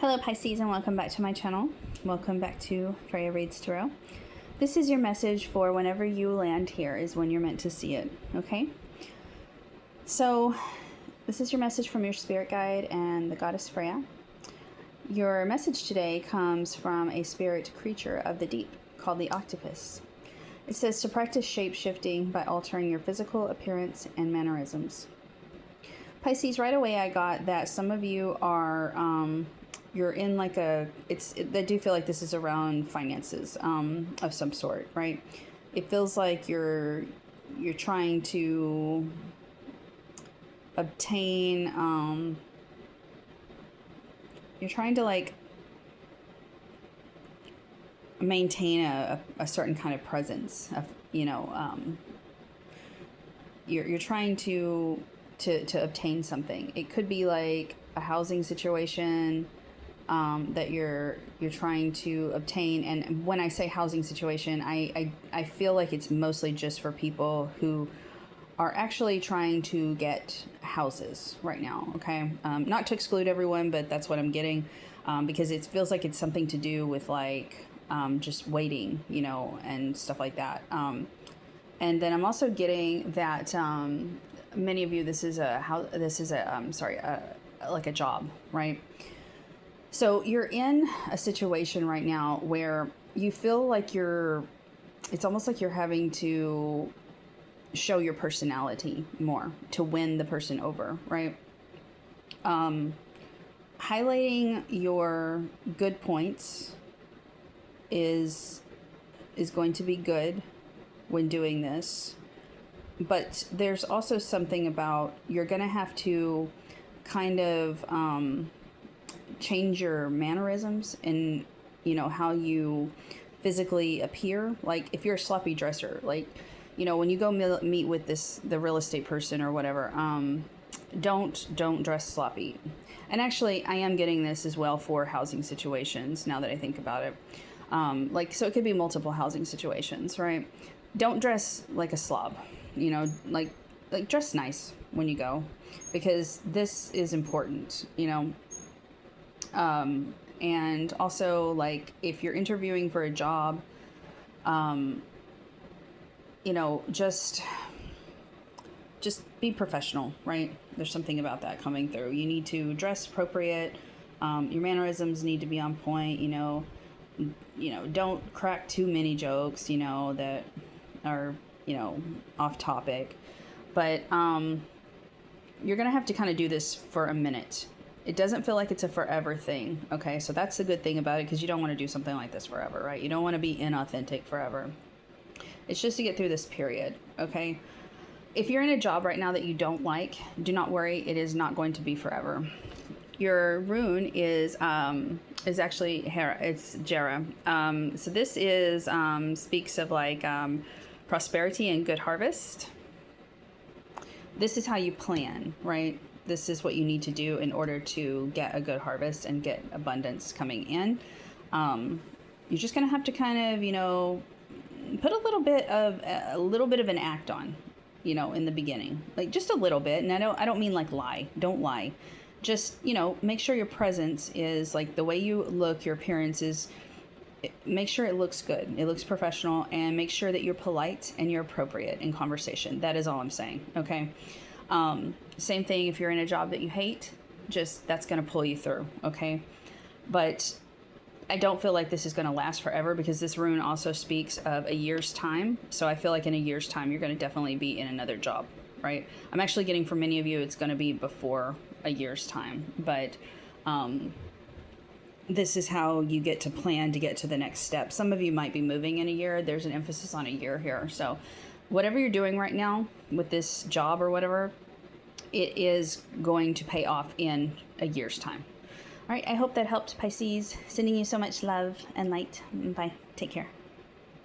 Hello Pisces, and welcome back to my channel. Welcome back to Freya Reads Tarot. This is your message for whenever you land here is when you're meant to see it, okay? So this is your message from your spirit guide and the goddess Freya. Your message today comes from a spirit creature of the deep called the octopus. It says to practice shape-shifting by altering your physical appearance and mannerisms. Pisces, right away I got that some of you are you're in like I do feel like this is around finances of some sort, right? It feels like you're trying to obtain you're trying to like maintain a certain kind of presence of, you're trying to obtain something. It could be like a housing situation that you're trying to obtain. And when I say housing situation, I feel like it's mostly just for people who are actually trying to get houses right now, okay? Not to exclude everyone, but that's what I'm getting, because it feels like it's something to do with like just waiting, and stuff like that. And then I'm also getting that many of you, this is like a job, right? So you're in a situation right now where you feel like it's almost like you're having to show your personality more to win the person over, right? Highlighting your good points is going to be good when doing this. But there's also something about you're going to have to kind of change your mannerisms and, how you physically appear. Like if you're a sloppy dresser, like, when you go meet with the real estate person or whatever, don't dress sloppy. And actually, I am getting this as well for housing situations now that I think about it. So it could be multiple housing situations, right? Don't dress like a slob. Like dress nice when you go, because this is important, and also like if you're interviewing for a job, just be professional, right? There's something about that coming through. You need to dress appropriate. Your mannerisms need to be on point, don't crack too many jokes, that are, off topic. But you're going to have to kind of do this for a minute. It doesn't feel like it's a forever thing, okay? So that's the good thing about it, because you don't want to do something like this forever, right? You don't want to be inauthentic forever. It's just to get through this period, okay? If you're in a job right now that you don't like, do not worry. It is not going to be forever. Your rune is actually Hera. It's Jera. So this is speaks of like prosperity and good harvest. This is how you plan, right? This is what you need to do in order to get a good harvest and get abundance coming in. You're just going to have to kind of, put a little bit of an act on, in the beginning, like just a little bit. And I don't mean like lie. Don't lie. Just, make sure your presence is like the way you look, your appearance is, make sure it looks good. It looks professional, and make sure that you're polite and you're appropriate in conversation. That is all I'm saying. Okay. Same thing if you're in a job that you hate, that's going to pull you through. Okay. But I don't feel like this is going to last forever, because this rune also speaks of a year's time. So I feel like in a year's time, you're going to definitely be in another job, right? I'm actually getting for many of you, it's going to be before a year's time. But this is how you get to plan to get to the next step. Some of you might be moving in a year. There's an emphasis on a year here. So whatever you're doing right now with this job or whatever, it is going to pay off in a year's time. All right, I hope that helped, Pisces. Sending you so much love and light. Bye. Take care.